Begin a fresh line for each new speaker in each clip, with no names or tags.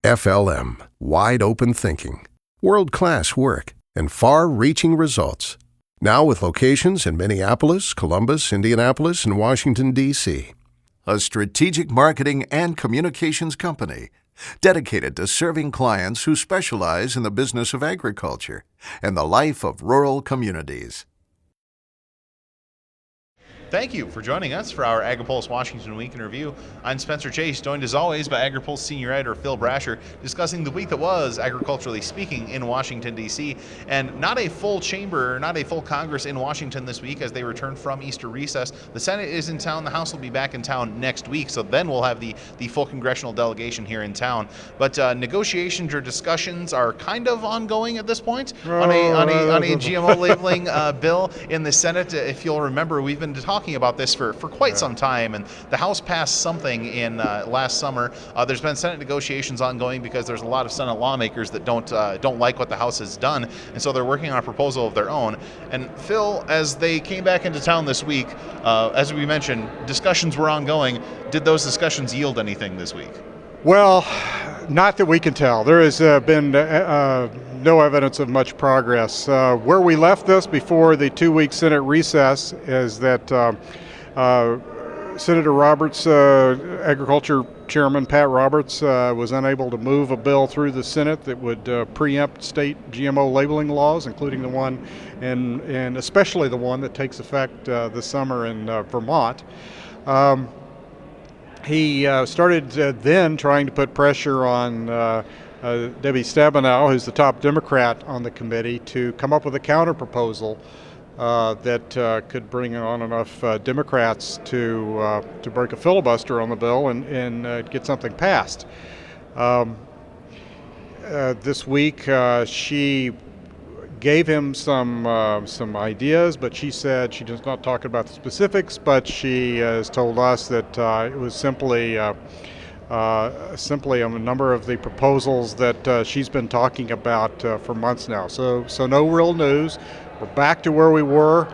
FLM, wide open thinking, world-class work, and far-reaching results. Now with locations in Minneapolis, Columbus, Indianapolis, and Washington, D.C. A strategic marketing and communications company dedicated to serving clients who specialize in the business of agriculture and the life of rural communities.
Thank you for joining us for our Agri-Pulse Washington Week in Review. I'm Spencer Chase, joined as always by Agri-Pulse Senior Editor Phil Brasher, discussing the week that was, agriculturally speaking, in Washington, D.C. And not a full chamber, not a full Congress in Washington this week as they return from Easter recess. The Senate is in town, the House will be back in town next week, so then we'll have the full congressional delegation here in town. But negotiations or discussions are kind of ongoing at this point on a GMO labeling bill in the Senate. If you'll remember, we've been talking about this for quite some time, and the House passed something in last summer. There's been Senate negotiations ongoing because there's a lot of Senate lawmakers that don't like what the House has done, and so they're working on a proposal of their own. And Phil, as they came back into town this week, as we mentioned, discussions were ongoing. Did those discussions yield anything this week?
Well, not that we can tell. There has been no evidence of much progress. Where we left this before the 2-week Senate recess is that Senator Roberts, Agriculture Chairman Pat Roberts, was unable to move a bill through the Senate that would preempt state GMO labeling laws, including the one and especially the one that takes effect this summer in Vermont. He started then trying to put pressure on Debbie Stabenow, who's the top Democrat on the committee, to come up with a counter-proposal that could bring on enough Democrats to break a filibuster on the bill and get something passed. This week, she gave him some ideas, but she said she does not talk about the specifics, but she has told us that it was simply a number of the proposals that she's been talking about for months now. So no real news. We're back to where we were.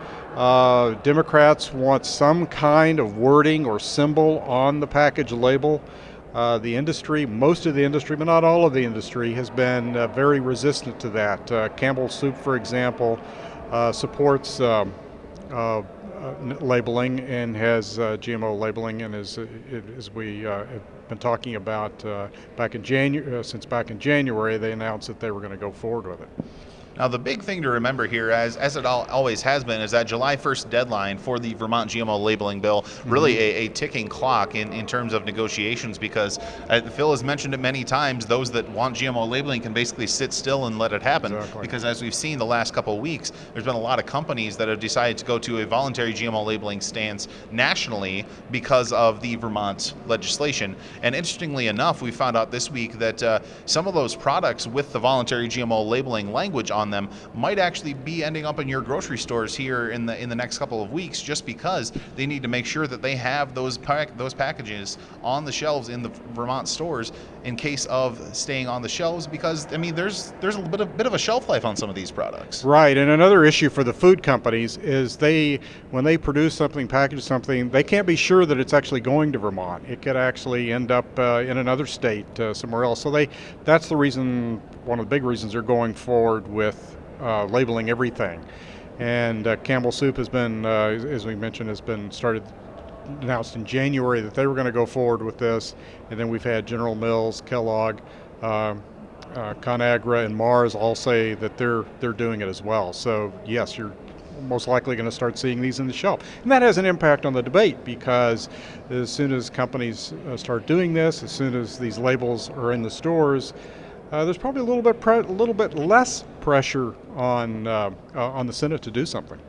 Democrats want some kind of wording or symbol on the package label. The industry, most of the industry, but not all of the industry, has been very resistant to that. Campbell Soup, for example, supports labeling and has GMO labeling, and as we have been talking about back in January, they announced that they were going to go forward with it.
Now, the big thing to remember here, as it always has been, is that July 1st deadline for the Vermont GMO labeling bill, really a ticking clock in terms of negotiations, because Phil has mentioned it many times, those that want GMO labeling can basically sit still and let it happen.
Exactly.
Because as we've seen the last couple of weeks, there's been a lot of companies that have decided to go to a voluntary GMO labeling stance nationally because of the Vermont legislation. And interestingly enough, we found out this week that some of those products with the voluntary GMO labeling language on them might actually be ending up in your grocery stores here in the next couple of weeks, just because they need to make sure that they have those packages on the shelves in the Vermont stores in case of staying on the shelves, because I mean there's a bit of a shelf life on some of these products.
Right, and another issue for the food companies is when they produce something, package something, they can't be sure that it's actually going to Vermont. It could actually end up in another state somewhere else. So that's the reason, one of the big reasons they're going forward with labeling everything. And Campbell Soup has been, as we mentioned, announced in January that they were going to go forward with this. And then we've had General Mills, Kellogg, ConAgra, and Mars all say that they're doing it as well. So yes, you're most likely going to start seeing these in the shelf. And that has an impact on the debate, because as soon as companies start doing this, as soon as these labels are in the stores, there's probably a little bit less pressure on the Senate to do something.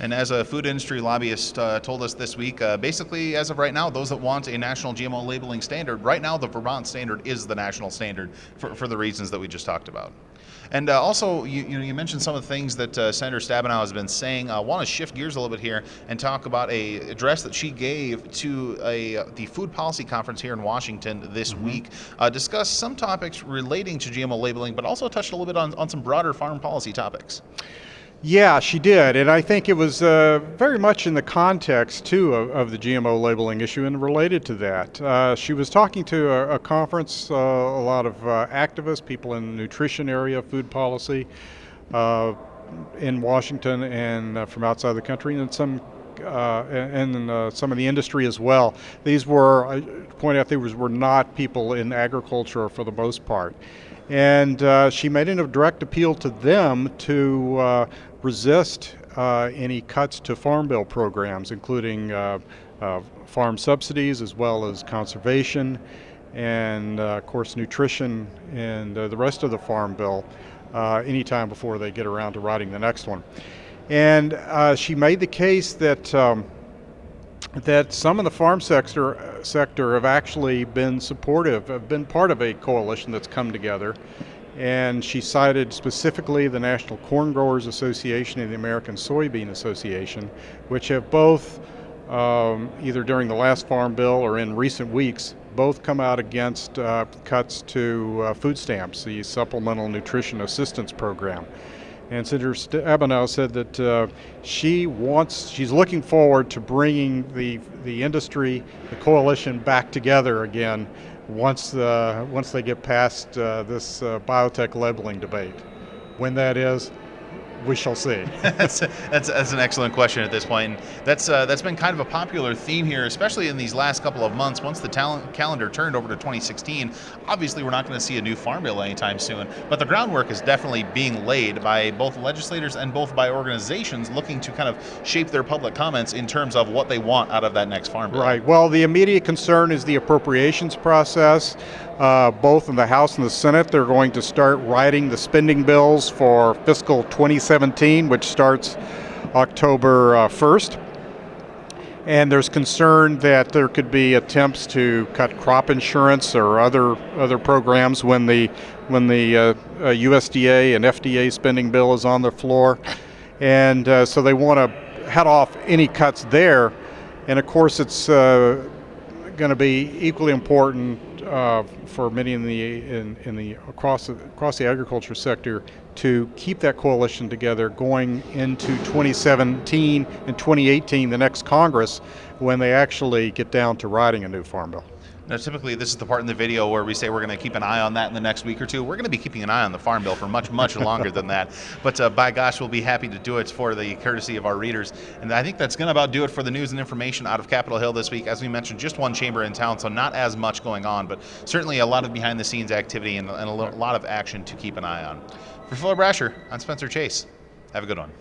And as a food industry lobbyist told us this week, basically, as of right now, those that want a national GMO labeling standard, right now the Vermont standard is the national standard for the reasons that we just talked about. And also, you mentioned some of the things that Senator Stabenow has been saying. I want to shift gears a little bit here and talk about a address that she gave to the Food Policy Conference here in Washington this week. Discussed some topics relating to GMO labeling, but also touched a little bit on some broader farm policy topics.
Yeah, she did, and I think it was very much in the context too of the GMO labeling issue and related to that. She was talking to a conference, a lot of activists, people in the nutrition area, food policy, uh, in Washington and from outside the country, and some of the industry as well. These were, I point out, these were not people in agriculture for the most part. And she made a direct appeal to them to resist any cuts to farm bill programs, including farm subsidies as well as conservation and, of course, nutrition and the rest of the farm bill anytime before they get around to writing the next one. And she made the case that that some of the farm sector have actually been supportive, have been part of a coalition that's come together. And she cited specifically the National Corn Growers Association and the American Soybean Association, which have both, either during the last farm bill or in recent weeks, both come out against cuts to food stamps, the Supplemental Nutrition Assistance Program. And Senator Stabenow said that she's looking forward to bringing the industry, the coalition, back together again once they get past this biotech labeling debate. When that is, we shall see.
That's an excellent question at this point. That's been kind of a popular theme here, especially in these last couple of months. Once the calendar turned over to 2016, obviously we're not going to see a new farm bill anytime soon, but the groundwork is definitely being laid by both legislators and both by organizations looking to kind of shape their public comments in terms of what they want out of that next farm bill.
Right. Well, the immediate concern is the appropriations process. Both in the House and the Senate, they're going to start writing the spending bills for fiscal 2017, which starts October 1st. And there's concern that there could be attempts to cut crop insurance or other programs when the USDA and FDA spending bill is on the floor. And so they want to head off any cuts there. And of course, it's going to be equally important for many in the across the agriculture sector to keep that coalition together going into 2017 and 2018, the next Congress, when they actually get down to writing a new farm bill.
Now, typically, this is the part in the video where we say we're going to keep an eye on that in the next week or two. We're going to be keeping an eye on the Farm Bill for much, much longer than that. But by gosh, we'll be happy to do it for the courtesy of our readers. And I think that's going to about do it for the news and information out of Capitol Hill this week. As we mentioned, just one chamber in town, so not as much going on, but certainly a lot of behind-the-scenes activity and a lot of action to keep an eye on. For Phil Brasher, I'm Spencer Chase. Have a good one.